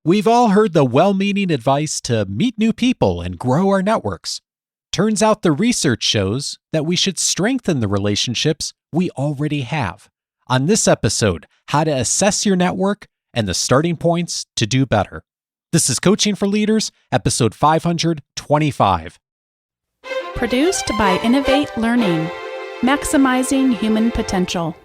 We've all heard the well-meaning advice to meet new people and grow our networks. Turns out the research shows that we should strengthen the relationships we already have. On this episode, how to assess your network and the starting points to do better. This is Coaching for Leaders, episode 525. Produced by Innovate Learning, maximizing human potential.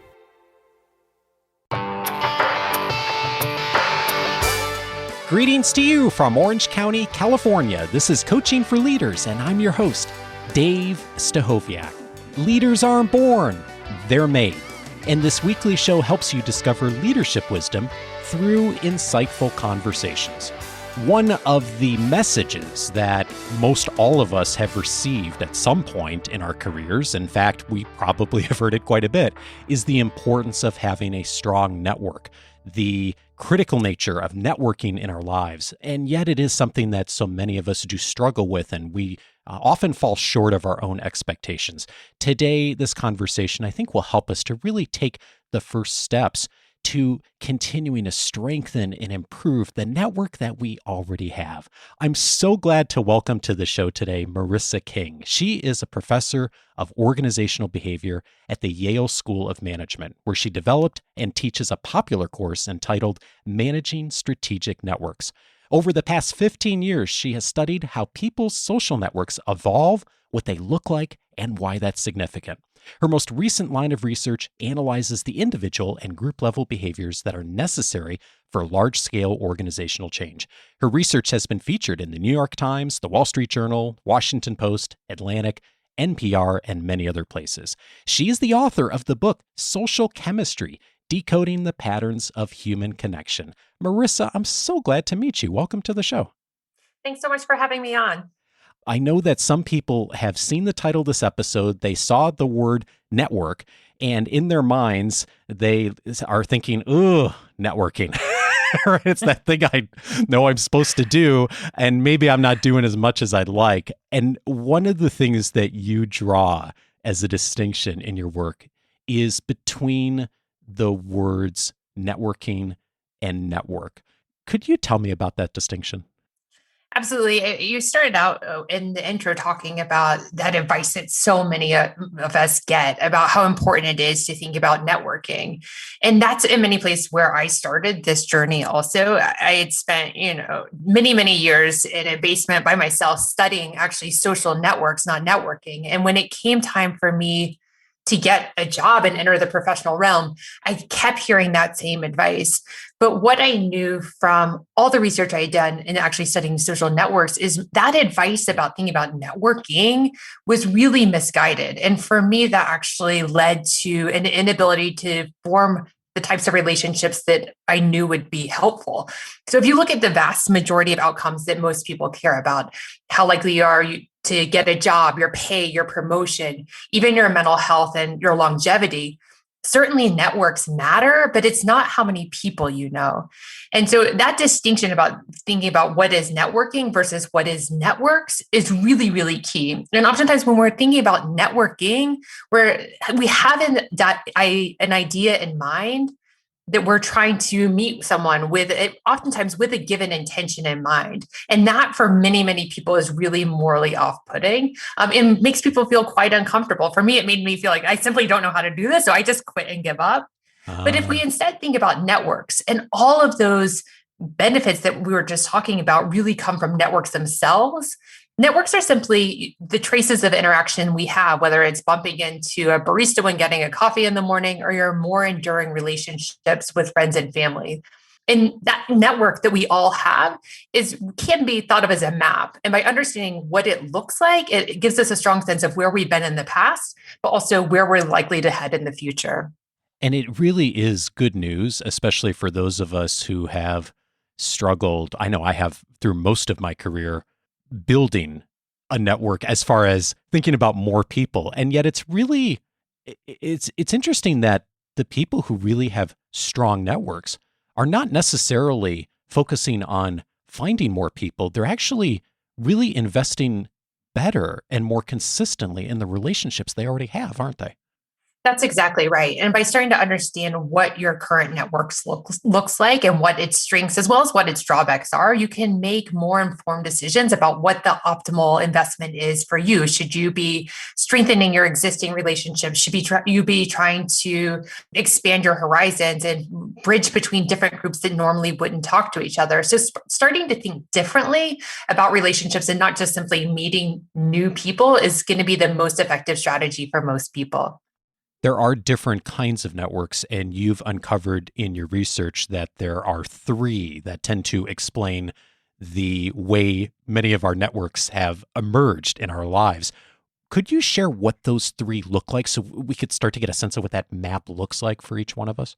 Greetings to you from Orange County, California. This is Coaching for Leaders, and I'm your host, Dave Stachowiak. Leaders aren't born, they're made. And this weekly show helps you discover leadership wisdom through insightful conversations. One of the messages that most all of us have received at some point in our careers, in fact, we probably have heard it quite a bit, is the importance of having a strong network, the critical nature of networking in our lives. And yet it is something that so many of us do struggle with, and we often fall short of our own expectations. Today, this conversation, I think, will help us to really take the first steps to continuing to strengthen and improve the network that we already have. I'm so glad to welcome to the show today Marissa King. She is a professor of organizational behavior at the Yale School of Management, where she developed and teaches a popular course entitled Managing Strategic Networks. Over the past 15 years, she has studied how people's social networks evolve, what they look like, and why that's significant. Her most recent line of research analyzes the individual and group level behaviors that are necessary for large-scale organizational change. Her research has been featured in the New York Times, the Wall Street Journal, Washington Post, Atlantic, NPR, and many other places. She is the author of the book Social Chemistry: Decoding the Patterns of Human Connection. Marissa, I'm so glad to meet you. Welcome to the show. Thanks so much for having me on. I know that some people have seen the title of this episode, they saw the word network, and in their minds, they are thinking, ooh, networking. It's that thing I know I'm supposed to do, and maybe I'm not doing as much as I'd like. And one of the things that you draw as a distinction in your work is between the words networking and network. Could you tell me about that distinction? Absolutely. You started out in the intro talking about that advice that so many of us get about how important it is to think about networking. And that's in many places where I started this journey also. I had spent, many, many years in a basement by myself studying actually social networks, not networking. And when it came time for me to get a job and enter the professional realm, I kept hearing that same advice. But what I knew from all the research I had done in actually studying social networks is that advice about thinking about networking was really misguided. And for me, that actually led to an inability to form the types of relationships that I knew would be helpful. So if you look at the vast majority of outcomes that most people care about, how likely you are to get a job, your pay, your promotion, even your mental health and your longevity, certainly networks matter, but it's not how many people you know. And so that distinction about thinking about what is networking versus what is networks is really, really key. And oftentimes when we're thinking about networking, we have an idea in mind that we're trying to meet someone with it, oftentimes with a given intention in mind. And that for many, many people is really morally off-putting. It makes people feel quite uncomfortable. For me, it made me feel like I simply don't know how to do this. So I just quit and give up. But if we instead think about networks and all of those benefits that we were just talking about really come from networks themselves. Networks are simply the traces of interaction we have, whether it's bumping into a barista when getting a coffee in the morning or your more enduring relationships with friends and family. And that network that we all have can be thought of as a map. And by understanding what it looks like, it gives us a strong sense of where we've been in the past, but also where we're likely to head in the future. And it really is good news, especially for those of us who have struggled. I know I have through most of my career building a network as far as thinking about more people. And yet it's interesting that the people who really have strong networks are not necessarily focusing on finding more people. They're actually really investing better and more consistently in the relationships they already have, aren't they? That's exactly right. And by starting to understand what your current networks looks like and what its strengths as well as what its drawbacks are, you can make more informed decisions about what the optimal investment is for you. Should you be strengthening your existing relationships? Should you be trying to expand your horizons and bridge between different groups that normally wouldn't talk to each other? So starting to think differently about relationships and not just simply meeting new people is going to be the most effective strategy for most people. There are different kinds of networks, and you've uncovered in your research that there are three that tend to explain the way many of our networks have emerged in our lives. Could you share what those three look like so we could start to get a sense of what that map looks like for each one of us?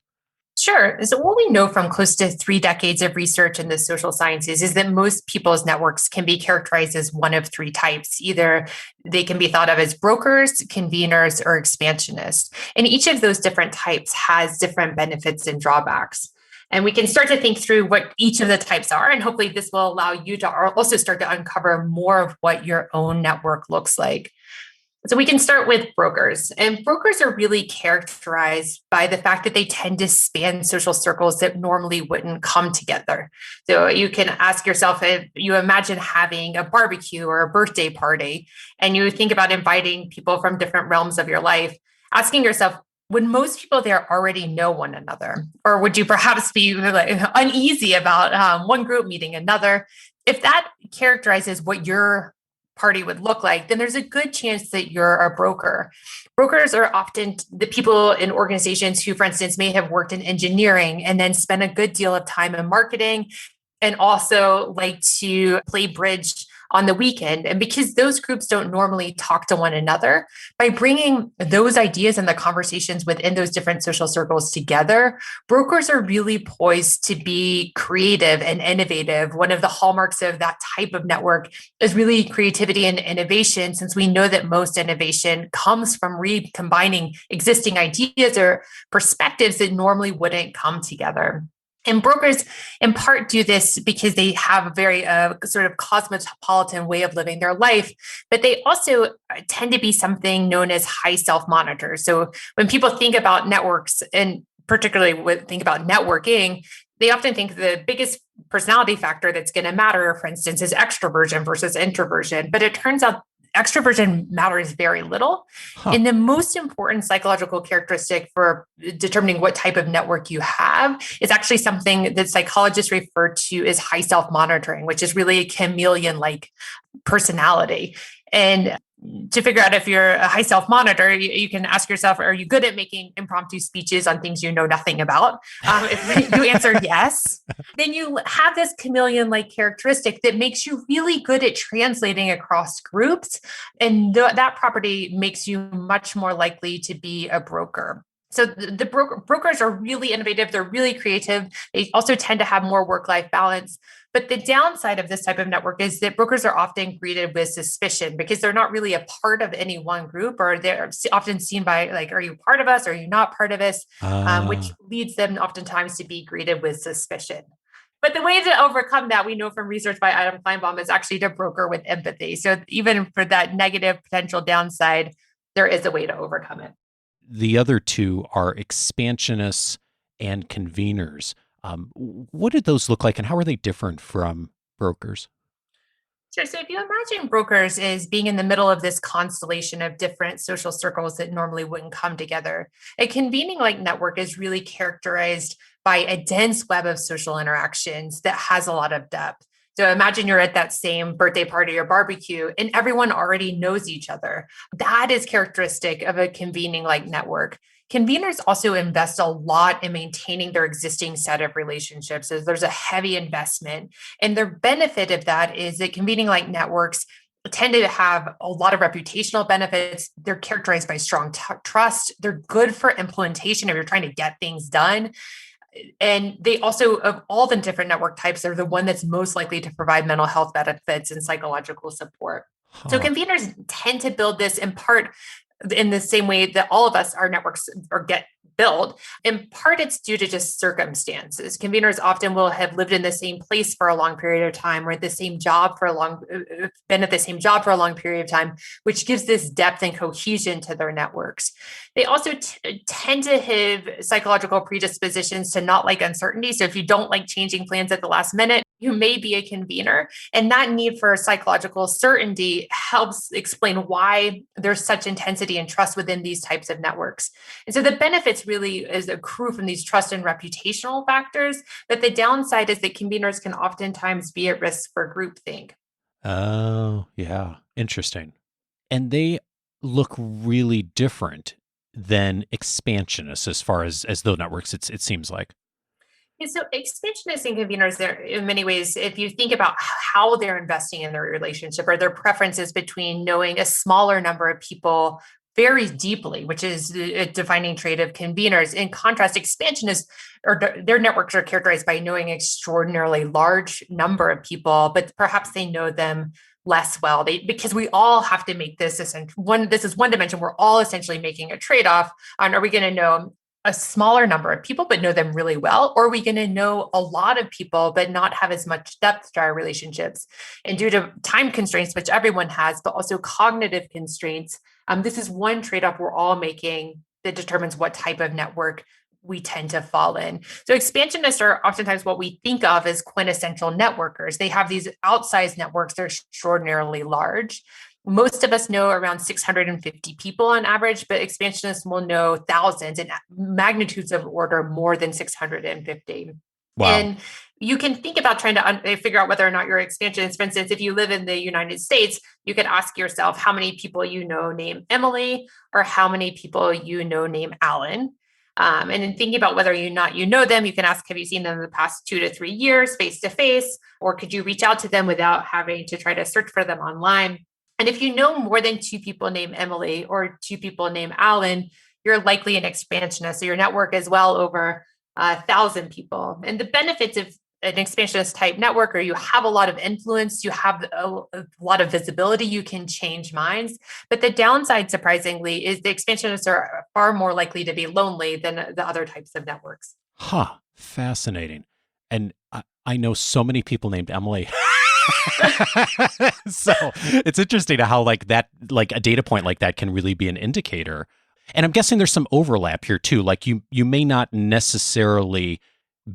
Sure. So, what we know from close to 3 decades of research in the social sciences is that most people's networks can be characterized as one of three types. Either they can be thought of as brokers, conveners, or expansionists. And each of those different types has different benefits and drawbacks. And we can start to think through what each of the types are. And hopefully, this will allow you to also start to uncover more of what your own network looks like. So we can start with brokers. And brokers are really characterized by the fact that they tend to span social circles that normally wouldn't come together. So you can ask yourself if you imagine having a barbecue or a birthday party, and you think about inviting people from different realms of your life, asking yourself, would most people there already know one another? Or would you perhaps be uneasy about one group meeting another? If that characterizes what your party would look like, then there's a good chance that you're a broker. Brokers are often the people in organizations who, for instance, may have worked in engineering and then spent a good deal of time in marketing and also like to play bridge on the weekend. And because those groups don't normally talk to one another, by bringing those ideas and the conversations within those different social circles together, brokers are really poised to be creative and innovative. One of the hallmarks of that type of network is really creativity and innovation, since we know that most innovation comes from recombining existing ideas or perspectives that normally wouldn't come together. And brokers, in part, do this because they have a very sort of cosmopolitan way of living their life, but they also tend to be something known as high self-monitors. So when people think about networks, and particularly think about networking, they often think the biggest personality factor that's going to matter, for instance, is extroversion versus introversion. But it turns out extroversion matters very little. Huh. And the most important psychological characteristic for determining what type of network you have is actually something that psychologists refer to as high self-monitoring, which is really a chameleon-like personality. And to figure out if you're a high self-monitor, you can ask yourself, are you good at making impromptu speeches on things you know nothing about? If you answer yes, then you have this chameleon-like characteristic that makes you really good at translating across groups. And that property makes you much more likely to be a broker. So the brokers are really innovative. They're really creative. They also tend to have more work-life balance. But the downside of this type of network is that brokers are often greeted with suspicion because they're not really a part of any one group, or they're often seen by like, are you part of us? Are you not part of us? Which leads them oftentimes to be greeted with suspicion. But the way to overcome that, we know from research by Adam Kleinbaum, is actually to broker with empathy. So even for that negative potential downside, there is a way to overcome it. The other two are expansionists and conveners. What did those look like, and how are they different from brokers? Sure. So if you imagine brokers as being in the middle of this constellation of different social circles that normally wouldn't come together, a convening like network is really characterized by a dense web of social interactions that has a lot of depth. So imagine you're at that same birthday party or barbecue and everyone already knows each other. That is characteristic of a convening like network. Conveners also invest a lot in maintaining their existing set of relationships. So there's a heavy investment. And the benefit of that is that convening like networks tend to have a lot of reputational benefits. They're characterized by strong trust. They're good for implementation if you're trying to get things done. And they also, of all the different network types, they're the one that's most likely to provide mental health benefits and psychological support. So conveners tend to build this in part in the same way that all of us, our networks or get built. In part, it's due to just circumstances. Conveners often will have lived in the same place for a long period of time, or at the same job for a long, been at the same job for a long period of time, which gives this depth and cohesion to their networks. They also tend to have psychological predispositions to not like uncertainty. So if you don't like changing plans at the last minute, you may be a convener. And that need for psychological certainty helps explain why there's such intensity and trust within these types of networks. And so the benefits really is accrue from these trust and reputational factors, but the downside is that conveners can oftentimes be at risk for groupthink. Oh, yeah. Interesting. And they look really different than expansionists as far as those networks, it seems like. And so expansionists and conveners, there in many ways, if you think about how they're investing in their relationship or their preferences between knowing a smaller number of people very deeply, which is a defining trait of conveners. In contrast, expansionists or their networks are characterized by knowing an extraordinarily large number of people, but perhaps they know them less well. Because we all have to make this one. This is one dimension. We're all essentially making a trade-off on: are we going to know a smaller number of people but know them really well, or are we going to know a lot of people but not have as much depth to our relationships? And due to time constraints, which everyone has, but also cognitive constraints, this is one trade-off we're all making that determines what type of network we tend to fall in. So expansionists are oftentimes what we think of as quintessential networkers. They have these outsized networks. They're extraordinarily large. Most of us know around 650 people on average, but expansionists will know thousands and magnitudes of order more than 650. Wow. And you can think about trying to figure out whether or not you're expansionist. For instance, if you live in the United States, you could ask yourself how many people you know named Emily, or how many people you know named Alan. And in thinking about whether or not you know them, you can ask, have you seen them in the past 2 to 3 years, face to face, or could you reach out to them without having to try to search for them online? And if you know more than 2 people named Emily or 2 people named Alan, you're likely an expansionist. So your network is well over 1,000 people. And the benefits of an expansionist type network, or you have a lot of influence, you have a lot of visibility, you can change minds. But the downside, surprisingly, is the expansionists are far more likely to be lonely than the other types of networks. Huh. Fascinating. And I know so many people named Emily. So it's interesting how like that, like a data point like that can really be an indicator. And I'm guessing there's some overlap here too. Like you may not necessarily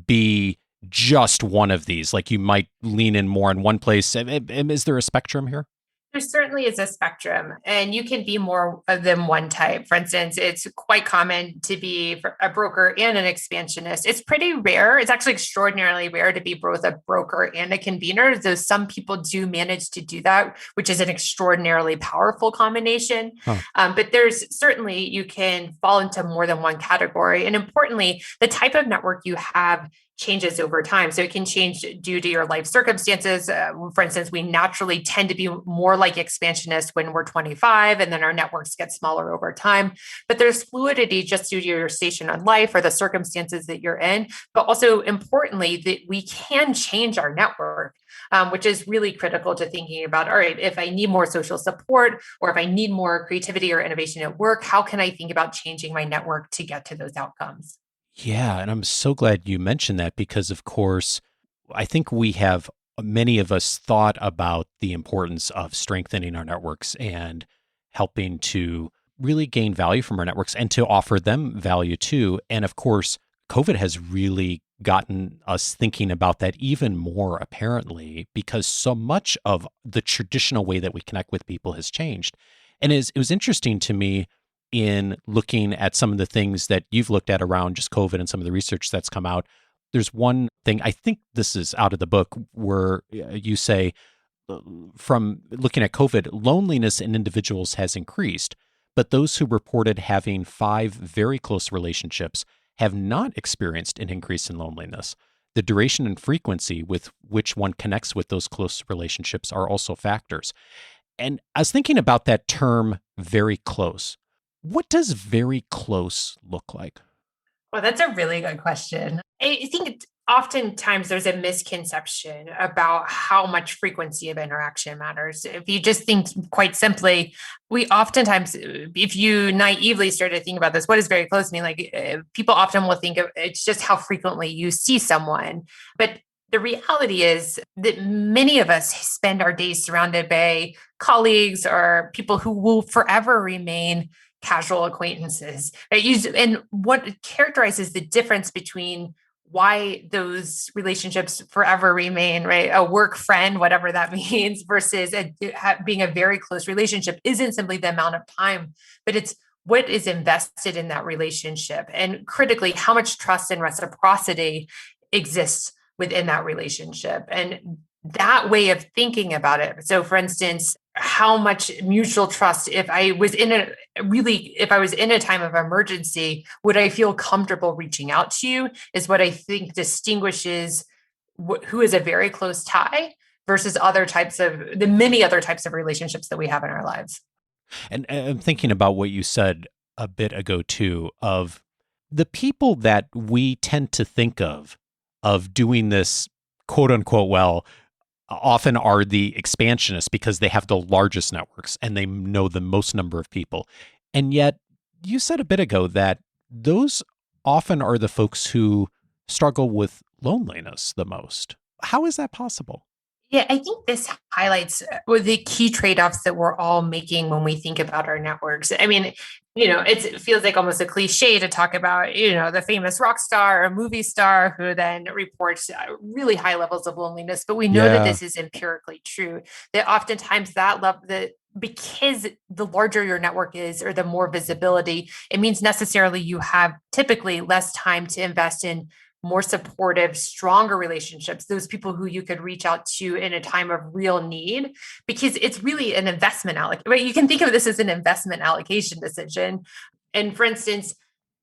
be just one of these. Like you might lean in more in one place. Is there a spectrum here? There certainly is a spectrum, and you can be more than one type. For instance, it's quite common to be a broker and an expansionist. It's pretty rare. It's actually extraordinarily rare to be both a broker and a convener, though some people do manage to do that, which is an extraordinarily powerful combination. Huh. But there's certainly, you can fall into more than one category. And importantly, the type of network you have changes over time. So it can change due to your life circumstances. For instance, we naturally tend to be more like expansionists when we're 25, and then our networks get smaller over time. But there's fluidity just due to your station in life or the circumstances that you're in. But also importantly, that we can change our network, which is really critical to thinking about, all right, if I need more social support, or if I need more creativity or innovation at work, how can I think about changing my network to get to those outcomes? Yeah, and I'm so glad you mentioned that because, of course, I think many of us thought about the importance of strengthening our networks and helping to really gain value from our networks and to offer them value too. And of course, COVID has really gotten us thinking about that even more apparently, because so much of the traditional way that we connect with people has changed. And it was interesting to me in looking at some of the things that you've looked at around just COVID and some of the research that's come out. There's one thing, I think this is out of the book, where you say, from looking at COVID, loneliness in individuals has increased, but those who reported having 5 very close relationships have not experienced an increase in loneliness. The duration and frequency with which one connects with those close relationships are also factors. And I was thinking about that term, very close. What does very close look like? Well, that's a really good question. I think oftentimes there's a misconception about how much frequency of interaction matters. If you just think quite simply, we oftentimes, if you naively start to think about this, what is very close to me, like people often will think of it's just how frequently you see someone. But the reality is that many of us spend our days surrounded by colleagues or people who will forever remain casual acquaintances. Right? And what characterizes the difference between why those relationships forever remain, right? A work friend, whatever that means, versus being a very close relationship isn't simply the amount of time, but it's what is invested in that relationship. And critically, how much trust and reciprocity exists within that relationship. And that way of thinking about it. So for instance, how much mutual trust, if I was in a time of emergency, would I feel comfortable reaching out to you is what I think distinguishes who is a very close tie versus the many other types of relationships that we have in our lives. And I'm thinking about what you said a bit ago too, of the people that we tend to think of doing this quote unquote well, often are the expansionists because they have the largest networks and they know the most number of people. And yet you said a bit ago that those often are the folks who struggle with loneliness the most. How is that possible? Yeah, I think this highlights the key trade-offs that we're all making when we think about our networks. I mean, it feels like almost a cliche to talk about, the famous rock star or movie star who then reports really high levels of loneliness. But we know that this is empirically true, that oftentimes because the larger your network is or the more visibility, it means necessarily you have typically less time to invest in more supportive, stronger relationships, those people who you could reach out to in a time of real need, because it's really an investment allocation, right? You can think of this as an investment allocation decision. And for instance,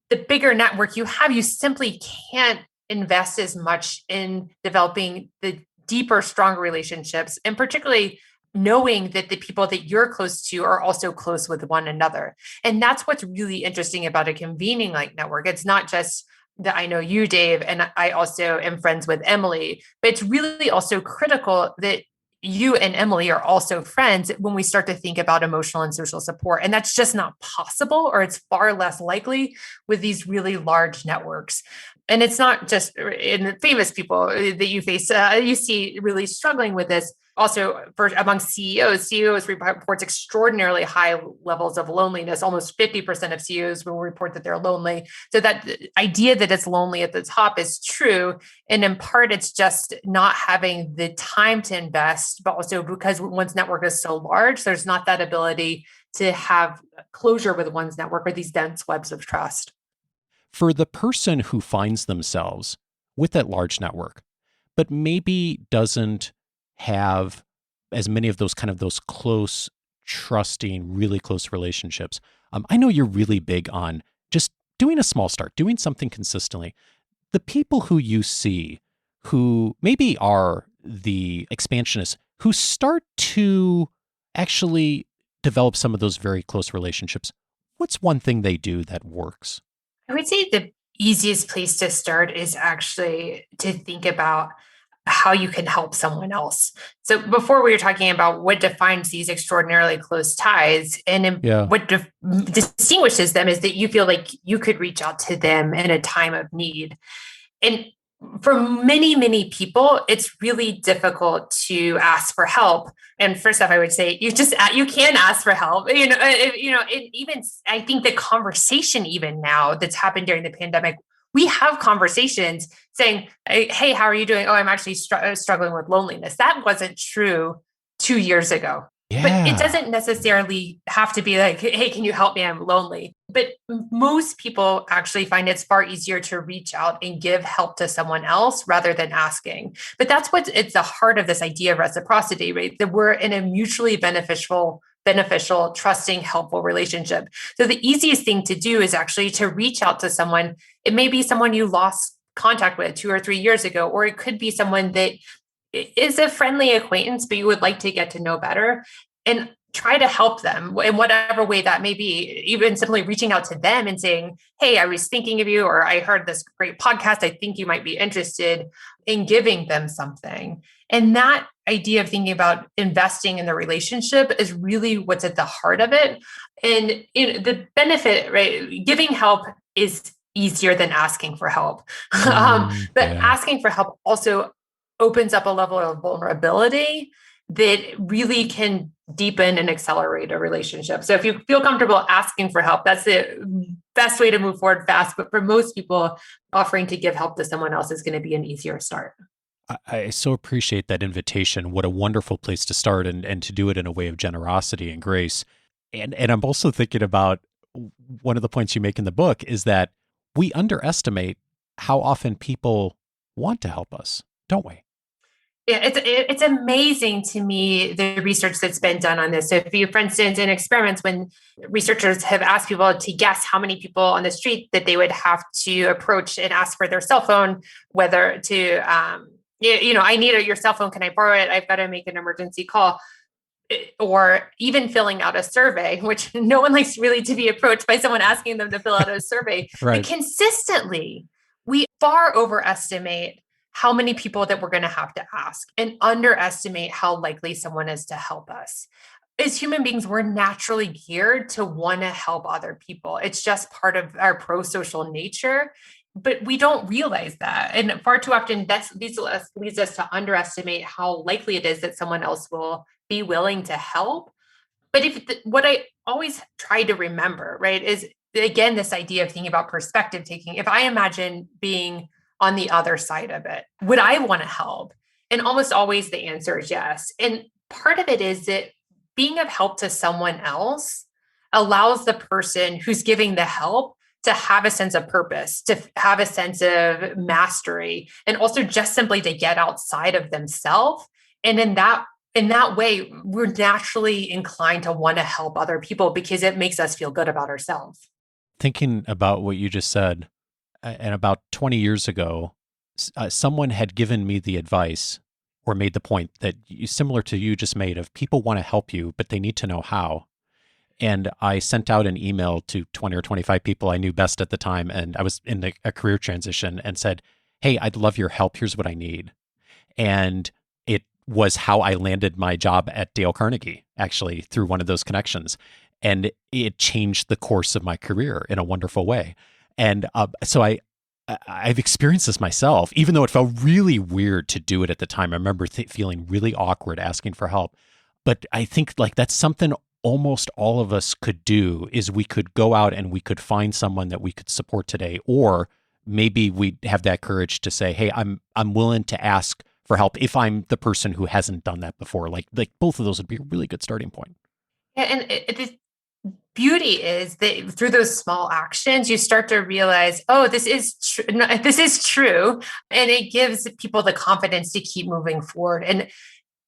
the bigger network you have, you simply can't invest as much in developing the deeper, stronger relationships, and particularly knowing that the people that you're close to are also close with one another. And that's what's really interesting about a convening like network. It's not just that I know you, Dave, and I also am friends with Emily, but it's really also critical that you and Emily are also friends when we start to think about emotional and social support. And that's just not possible, or it's far less likely with these really large networks. And it's not just in the famous people that you face, you see really struggling with this. Also, among CEOs reports extraordinarily high levels of loneliness. Almost 50% of CEOs will report that they're lonely. So that idea that it's lonely at the top is true. And in part, it's just not having the time to invest, but also because one's network is so large, there's not that ability to have closure with one's network or these dense webs of trust. For the person who finds themselves with that large network, but maybe doesn't have as many of those close, trusting, really close relationships. I know you're really big on just doing a small start, doing something consistently. The people who you see who maybe are the expansionists who start to actually develop some of those very close relationships, what's one thing they do that works? I would say the easiest place to start is actually to think about how you can help someone else. So before we were talking about what defines these extraordinarily close ties, and what distinguishes them is that you feel like you could reach out to them in a time of need. And for many, many people, it's really difficult to ask for help. And first off, I would say you can ask for help. Even I think the conversation even now that's happened during the pandemic, we have conversations saying, hey, how are you doing? Oh, I'm actually struggling with loneliness. That wasn't true 2 years ago. Yeah. But it doesn't necessarily have to be like, hey, can you help me? I'm lonely. But most people actually find it's far easier to reach out and give help to someone else rather than asking. But that's it's the heart of this idea of reciprocity, right? That we're in a mutually beneficial, trusting, helpful relationship. So the easiest thing to do is actually to reach out to someone. It may be someone you lost contact with 2 or 3 years ago, or it could be someone that is a friendly acquaintance, but you would like to get to know better. And try to help them in whatever way that may be, even simply reaching out to them and saying, hey, I was thinking of you, or I heard this great podcast. I think you might be interested in giving them something. And that idea of thinking about investing in the relationship is really what's at the heart of it. And the benefit, right? Giving help is easier than asking for help. But asking for help also opens up a level of vulnerability that really can deepen and accelerate a relationship. So if you feel comfortable asking for help, that's the best way to move forward fast. But for most people, offering to give help to someone else is going to be an easier start. I so appreciate that invitation. What a wonderful place to start, and to do it in a way of generosity and grace. And I'm also thinking about one of the points you make in the book is that we underestimate how often people want to help us, don't we? Yeah, it's amazing to me, the research that's been done on this. So if you, for instance, in experiments, when researchers have asked people to guess how many people on the street that they would have to approach and ask for their cell phone, whether to, I need your cell phone. Can I borrow it? I've got to make an emergency call. Or even filling out a survey, which no one likes really to be approached by someone asking them to fill out a survey. Right. But consistently, we far overestimate how many people that we're going to have to ask and underestimate how likely someone is to help us. As human beings, we're naturally geared to want to help other people. It's just part of our pro-social nature, but we don't realize that. And far too often, that leads us to underestimate how likely it is that someone else will be willing to help. But what I always try to remember, right, is again, this idea of thinking about perspective taking. If I imagine being on the other side of it, would I want to help? And almost always the answer is yes. And part of it is that being of help to someone else allows the person who's giving the help to have a sense of purpose, to have a sense of mastery, and also just simply to get outside of themselves. And in that way, we're naturally inclined to want to help other people because it makes us feel good about ourselves. Thinking about what you just said, and about 20 years ago, someone had given me the advice or made the point that similar to you just made of people want to help you, but they need to know how. And I sent out an email to 20 or 25 people I knew best at the time, and I was in a career transition, and said, hey, I'd love your help. Here's what I need. And it was how I landed my job at Dale Carnegie, actually, through one of those connections. And it changed the course of my career in a wonderful way. And so I've experienced this myself, even though it felt really weird to do it at the time. I remember feeling really awkward asking for help. But I think like that's something almost all of us could do, is we could go out and we could find someone that we could support today. Or maybe we have that courage to say, hey, I'm willing to ask for help if I'm the person who hasn't done that before. Like both of those would be a really good starting point. Yeah, and the beauty is that through those small actions, you start to realize, oh, this is true. And it gives people the confidence to keep moving forward. And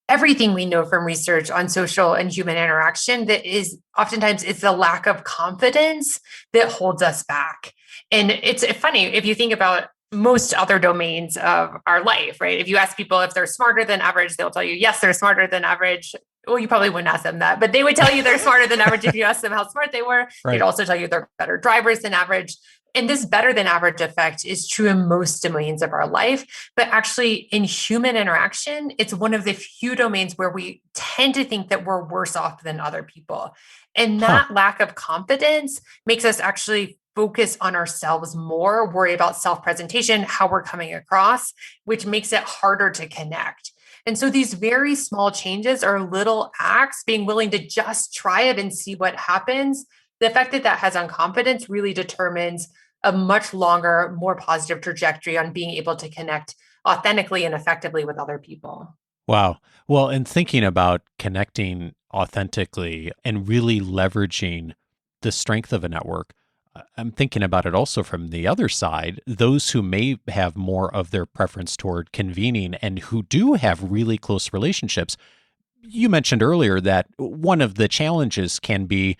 everything we know from research on social and human interaction, that is oftentimes it's the lack of confidence that holds us back. And it's funny, if you think about most other domains of our life, right? If you ask people if they're smarter than average, they'll tell you, yes, they're smarter than average. Well, you probably wouldn't ask them that, but they would tell you they're smarter than average if you ask them how smart they were. Right. They'd also tell you they're better drivers than average. And this better than average effect is true in most domains of our life. But actually, in human interaction, it's one of the few domains where we tend to think that we're worse off than other people. And that lack of confidence makes us actually focus on ourselves more, worry about self-presentation, how we're coming across, which makes it harder to connect. And so these very small changes are little acts, being willing to just try it and see what happens. The effect that has on confidence really determines a much longer, more positive trajectory on being able to connect authentically and effectively with other people. Wow. Well, and thinking about connecting authentically and really leveraging the strength of a network, I'm thinking about it also from the other side, those who may have more of their preference toward convening and who do have really close relationships. You mentioned earlier that one of the challenges can be,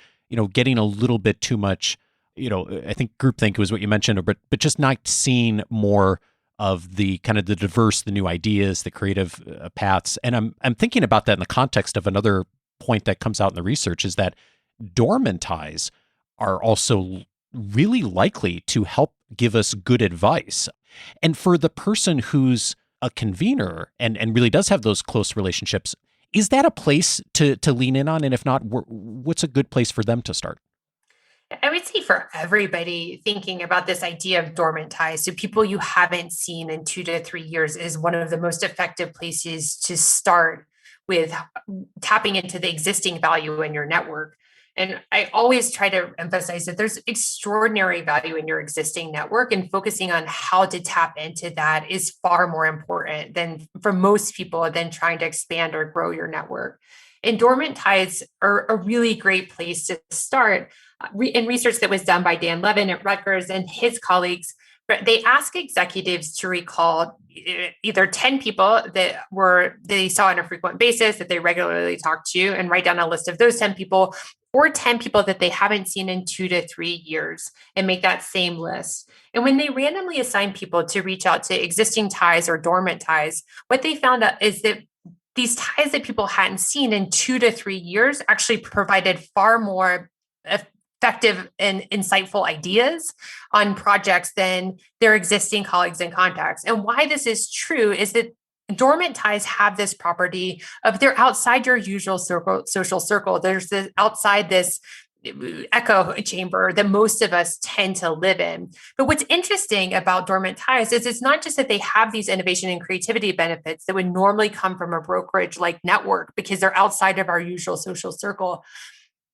getting a little bit too much, I think groupthink was what you mentioned, but just not seeing more of the kind of the diverse, the new ideas, the creative paths. And I'm thinking about that in the context of another point that comes out in the research is that dormant ties are also really likely to help give us good advice. And for the person who's a convener and really does have those close relationships, is that a place to lean in on? And if not, what's a good place for them to start? I would say for everybody thinking about this idea of dormant ties, so people you haven't seen in 2 to 3 years is one of the most effective places to start with tapping into the existing value in your network. And I always try to emphasize that there's extraordinary value in your existing network, and focusing on how to tap into that is far more important than for most people than trying to expand or grow your network. And dormant ties are a really great place to start. In research that was done by Dan Levin at Rutgers and his colleagues, they ask executives to recall either 10 people that they saw on a frequent basis that they regularly talked to, and write down a list of those 10 people, or 10 people that they haven't seen in 2 to 3 years, and make that same list. And when they randomly assign people to reach out to existing ties or dormant ties, what they found out is that these ties that people hadn't seen in 2 to 3 years actually provided far more effective and insightful ideas on projects than their existing colleagues and contacts. And why this is true is that dormant ties have this property of they're outside your usual social circle. There's this outside this echo chamber that most of us tend to live in. But what's interesting about dormant ties is it's not just that they have these innovation and creativity benefits that would normally come from a brokerage like network because they're outside of our usual social circle,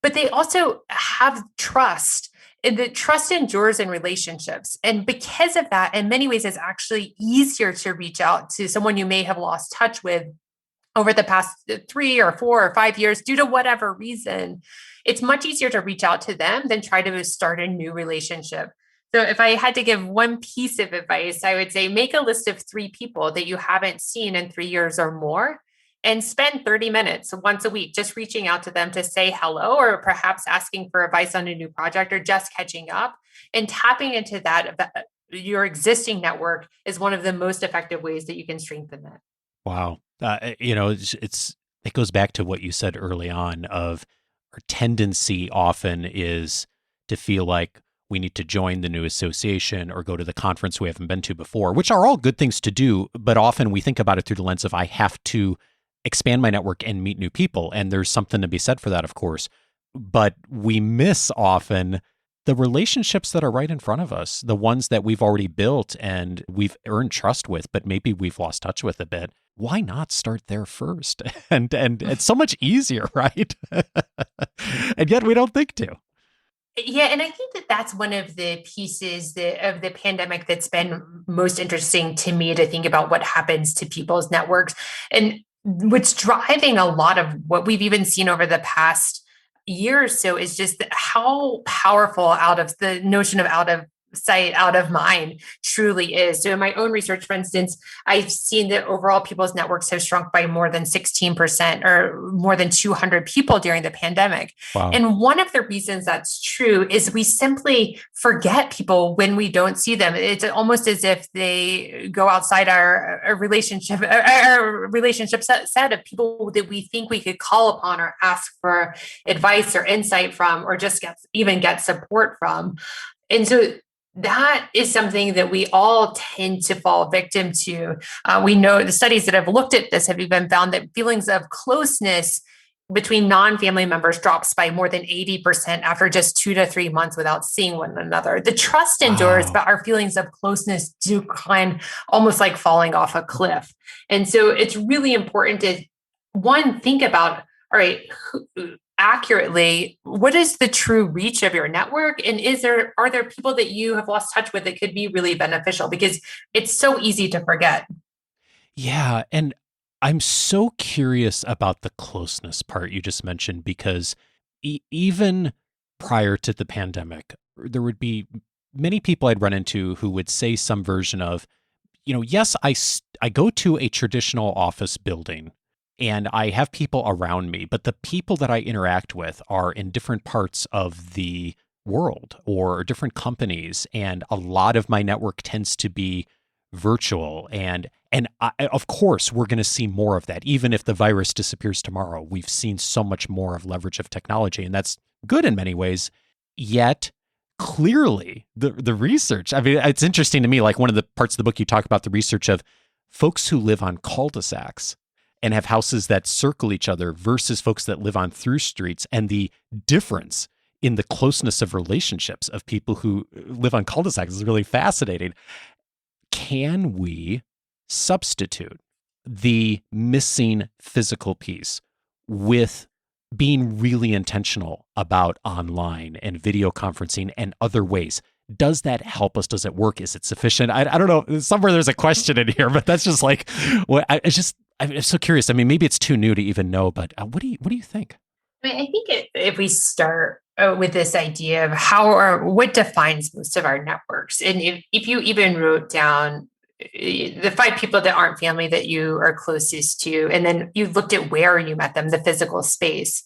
but they also have trust. And the trust endures in relationships. And because of that, in many ways, it's actually easier to reach out to someone you may have lost touch with over the past 3 or 4 or 5 years due to whatever reason. It's much easier to reach out to them than try to start a new relationship. So if I had to give one piece of advice, I would say make a list of 3 people that you haven't seen in 3 years or more, and spend 30 minutes once a week just reaching out to them to say hello, or perhaps asking for advice on a new project, or just catching up. And tapping into that, your existing network, is one of the most effective ways that you can strengthen that. Wow. It goes back to what you said early on of our tendency often is to feel like we need to join the new association or go to the conference we haven't been to before, which are all good things to do. But often we think about it through the lens of I have to expand my network and meet new people. And there's something to be said for that, of course. But we miss often the relationships that are right in front of us, the ones that we've already built and we've earned trust with, but maybe we've lost touch with a bit. Why not start there first? And it's so much easier, right? And yet we don't think to. Yeah, and I think that that's one of the pieces of the pandemic that's been most interesting to me, to think about what happens to people's networks. And what's driving a lot of what we've even seen over the past year or so is just how powerful out of the notion of out of sight, out of mind truly is. So in my own research, for instance, I've seen that overall people's networks have shrunk by more than 16%, or more than 200 people during the pandemic. Wow. And one of the reasons that's true is we simply forget people when we don't see them. It's almost as if they go outside our relationship set of people that we think we could call upon or ask for advice or insight from, or just get support from. And so that is something that we all tend to fall victim to. We know the studies that have looked at this have even found that feelings of closeness between non-family members drops by more than 80% after just 2 to 3 months without seeing one another. The trust endures, but our feelings of closeness decline, almost like falling off a cliff. And so it's really important to, one, think about, all right, accurately, what is the true reach of your network? And are there people that you have lost touch with that could be really beneficial? Because it's so easy to forget. Yeah. And I'm so curious about the closeness part you just mentioned, because even prior to the pandemic, there would be many people I'd run into who would say some version of, yes, I go to a traditional office building and I have people around me, but the people that I interact with are in different parts of the world or different companies. And a lot of my network tends to be virtual. And And of course, we're going to see more of that. Even if the virus disappears tomorrow, we've seen so much more of leverage of technology, and that's good in many ways. Yet, clearly, the research, I mean, it's interesting to me, like one of the parts of the book you talk about the research of folks who live on cul-de-sacs and have houses that circle each other versus folks that live on through streets, and the difference in the closeness of relationships of people who live on cul-de-sacs is really fascinating. Can we substitute the missing physical piece with being really intentional about online and video conferencing and other ways? Does that help us? Does it work? Is it sufficient? I don't know. Somewhere there's a question in here, but that's just like, well, I'm so curious. I mean, maybe it's too new to even know, but what do you think? I mean, I think if we start with this idea of how or what defines most of our networks, and if you even wrote down the 5 people that aren't family that you are closest to, and then you looked at where you met them, the physical space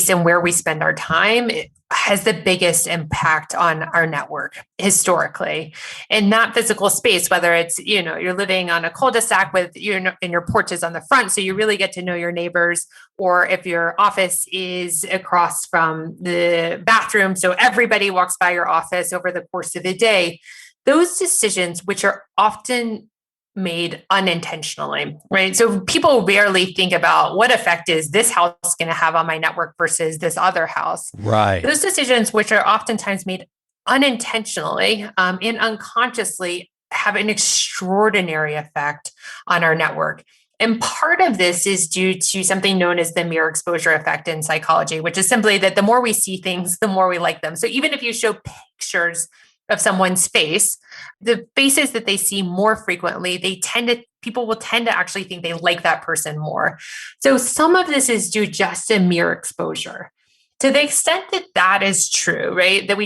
and where we spend our time has the biggest impact on our network historically. And that physical space, whether it's, you're living on a cul-de-sac with and your porch is on the front, so you really get to know your neighbors, or if your office is across from the bathroom, so everybody walks by your office over the course of the day. Those decisions, which are often made unintentionally, right? So people rarely think about what effect is this house going to have on my network versus this other house. Right. Those decisions, which are oftentimes made unintentionally and unconsciously, have an extraordinary effect on our network. And part of this is due to something known as the mirror exposure effect in psychology, which is simply that the more we see things, the more we like them. So even if you show pictures of someone's face, the faces that they see more frequently, people will tend to actually think they like that person more. So some of this is due just to mere exposure. To the extent that that is true, right? That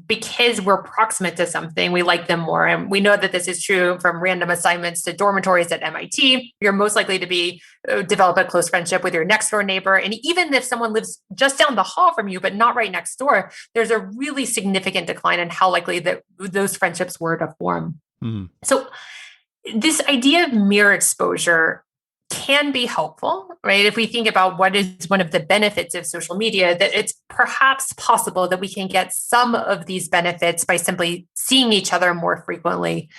because we're proximate to something, we like them more. And we know that this is true from random assignments to dormitories at MIT. You're most likely to develop a close friendship with your next door neighbor. And even if someone lives just down the hall from you, but not right next door, there's a really significant decline in how likely that those friendships were to form. Mm. So this idea of mere exposure can be helpful, right? If we think about what is one of the benefits of social media, that it's perhaps possible that we can get some of these benefits by simply seeing each other more frequently.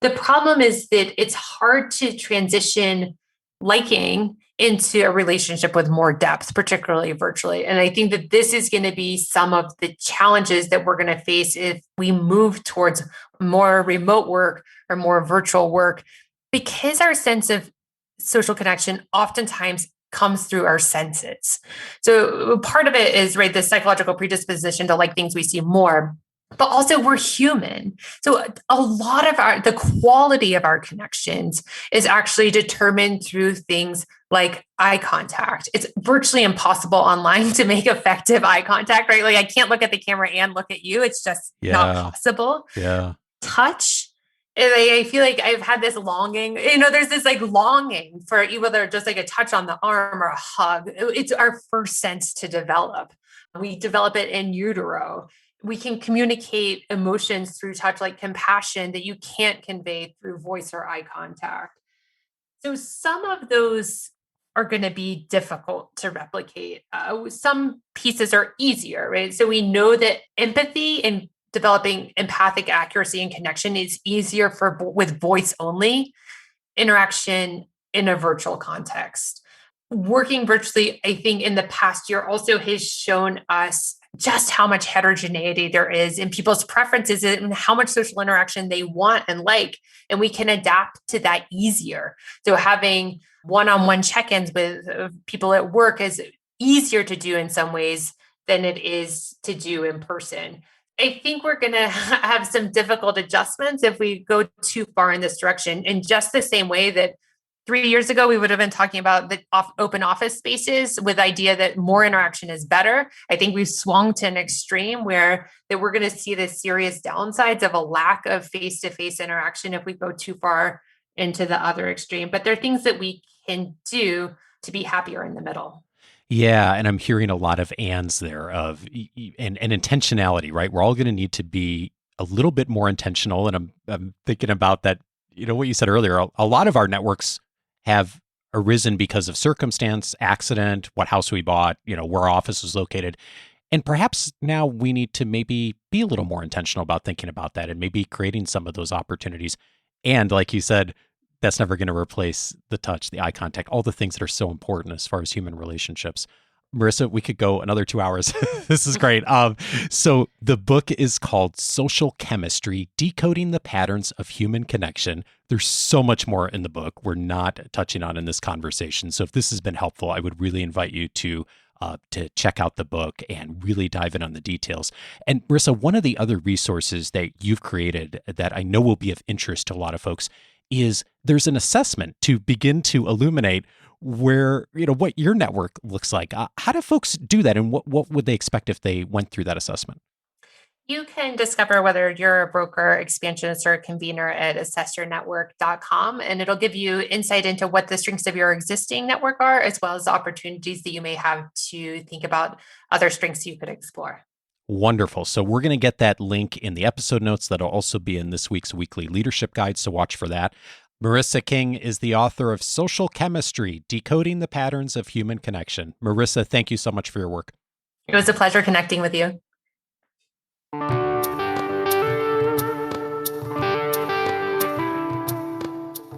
The problem is that it's hard to transition liking into a relationship with more depth, particularly virtually. And I think that this is going to be some of the challenges that we're going to face if we move towards more remote work or more virtual work, because our sense of social connection oftentimes comes through our senses. So part of it is, right, the psychological predisposition to like things we see more, but also we're human. So a lot of the quality of our connections is actually determined through things like eye contact. It's virtually impossible online to make effective eye contact, right? Like I can't look at the camera and look at you. It's just not possible. Yeah. Touch. I feel like I've had this longing, there's this like longing for either just like a touch on the arm or a hug. It's our first sense to develop. We develop it in utero. We can communicate emotions through touch, like compassion, that you can't convey through voice or eye contact. So some of those are going to be difficult to replicate. Some pieces are easier, right? So we know that empathy and developing empathic accuracy and connection is easier with voice only interaction in a virtual context. Working virtually, I think in the past year also has shown us just how much heterogeneity there is in people's preferences and how much social interaction they want and like, and we can adapt to that easier. So having one-on-one check-ins with people at work is easier to do in some ways than it is to do in person. I think we're going to have some difficult adjustments if we go too far in this direction, in just the same way that 3 years ago, we would have been talking about the open office spaces with the idea that more interaction is better. I think we've swung to an extreme where that we're going to see the serious downsides of a lack of face-to-face interaction if we go too far into the other extreme. But there are things that we can do to be happier in the middle. Yeah, and I'm hearing a lot of ands there and intentionality, right? We're all going to need to be a little bit more intentional, and I'm thinking about that. what you said earlier, a lot of our networks have arisen because of circumstance, accident, what house we bought, where our office was located. And perhaps now we need to maybe be a little more intentional about thinking about that and maybe creating some of those opportunities. And like you said, that's never going to replace the touch, the eye contact, all the things that are so important as far as human relationships. Marissa, we could go another 2 hours. This is great. So the book is called Social Chemistry, Decoding the Patterns of Human Connection. There's so much more in the book we're not touching on in this conversation. So if this has been helpful, I would really invite you to check out the book and really dive in on the details. And Marissa, one of the other resources that you've created that I know will be of interest to a lot of folks is there's an assessment to begin to illuminate where, what your network looks like. How do folks do that? And what would they expect if they went through that assessment? You can discover whether you're a broker, expansionist, or a convener at assessyournetwork.com, and it'll give you insight into what the strengths of your existing network are, as well as the opportunities that you may have to think about other strengths you could explore. Wonderful. So we're going to get that link in the episode notes. That'll also be in this week's weekly leadership guide, so watch for that. Marissa King is the author of Social Chemistry, Decoding the Patterns of Human Connection. Marissa, thank you so much for your work. It was a pleasure connecting with you.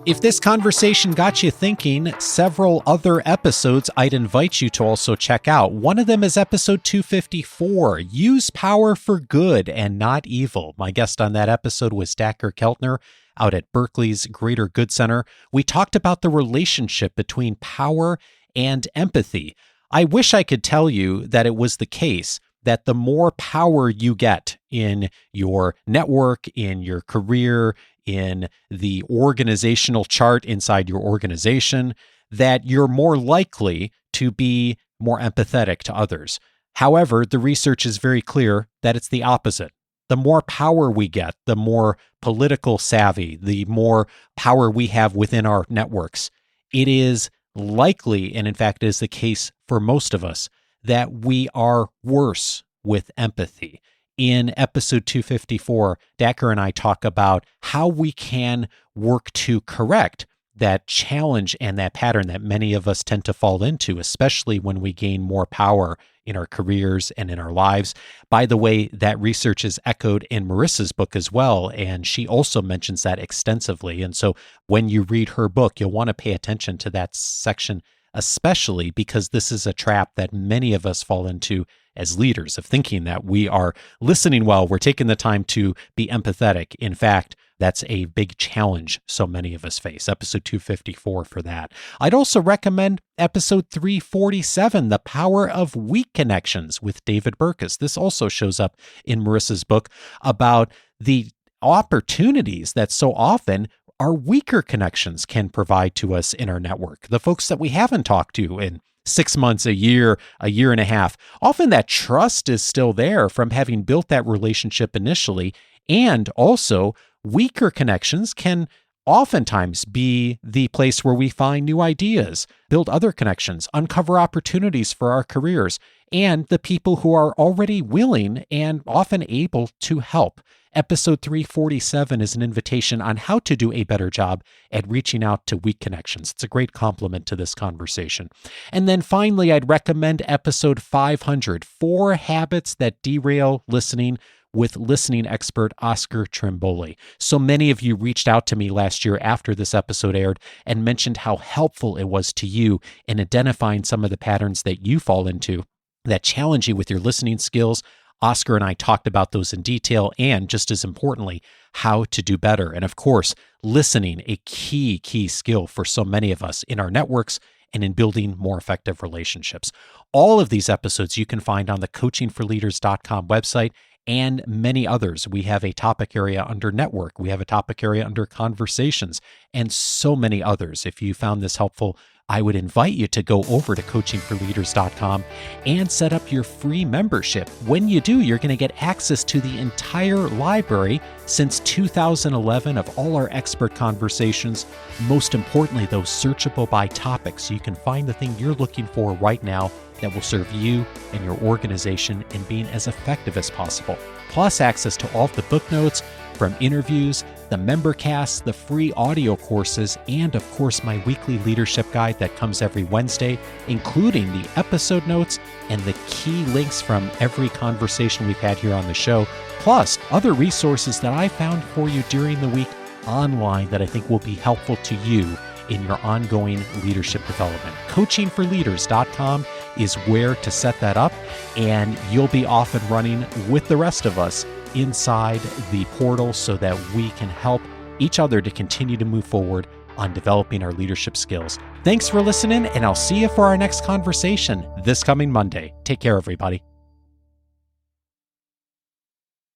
If this conversation got you thinking, several other episodes I'd invite you to also check out. One of them is episode 254, Use Power for Good and Not Evil. My guest on that episode was Dacher Keltner out at Berkeley's Greater Good Center. We talked about the relationship between power and empathy. I wish I could tell you that it was the case that the more power you get in your network, in your career, in the organizational chart inside your organization, that you're more likely to be more empathetic to others. However, the research is very clear that it's the opposite. The more power we get, the more political savvy, the more power we have within our networks, it is likely, and in fact is the case for most of us, that we are worse with empathy. In episode 254, Dacher and I talk about how we can work to correct that challenge and that pattern that many of us tend to fall into, especially when we gain more power in our careers and in our lives. By the way, that research is echoed in Marissa's book as well, and she also mentions that extensively. And so when you read her book, you'll want to pay attention to that section, especially because this is a trap that many of us fall into as leaders, of thinking that we are listening well, we're taking the time to be empathetic. In fact, that's a big challenge so many of us face. Episode 254 for that. I'd also recommend episode 347, The Power of Weak Connections with David Burkus. This also shows up in Marissa's book about the opportunities that so often our weaker connections can provide to us in our network. The folks that we haven't talked to in 6 months, a year and a half. Often that trust is still there from having built that relationship initially. And also, weaker connections can oftentimes be the place where we find new ideas, build other connections, uncover opportunities for our careers, and the people who are already willing and often able to help. Episode 347 is an invitation on how to do a better job at reaching out to weak connections. It's a great complement to this conversation. And then finally, I'd recommend episode 500, 4 Habits That Derail Listening, with listening expert Oscar Trimboli. So many of you reached out to me last year after this episode aired and mentioned how helpful it was to you in identifying some of the patterns that you fall into that challenge you with your listening skills. Oscar and I talked about those in detail, and just as importantly, how to do better. And of course, listening, a key skill for so many of us in our networks and in building more effective relationships. All of these episodes you can find on the coachingforleaders.com website and many others. We have a topic area under network. We have a topic area under conversations, and so many others. If you found this helpful, I would invite you to go over to coachingforleaders.com and set up your free membership. When you do, you're going to get access to the entire library since 2011 of all our expert conversations. Most importantly, those searchable by topic, so you can find the thing you're looking for right now that will serve you and your organization in being as effective as possible. Plus access to all of the book notes, from interviews, the member casts, the free audio courses, and of course my weekly leadership guide that comes every Wednesday, including the episode notes and the key links from every conversation we've had here on the show, plus other resources that I found for you during the week online that I think will be helpful to you in your ongoing leadership development. Coachingforleaders.com is where to set that up, and you'll be off and running with the rest of us inside the portal so that we can help each other to continue to move forward on developing our leadership skills. Thanks for listening, and I'll see you for our next conversation this coming Monday. Take care, everybody.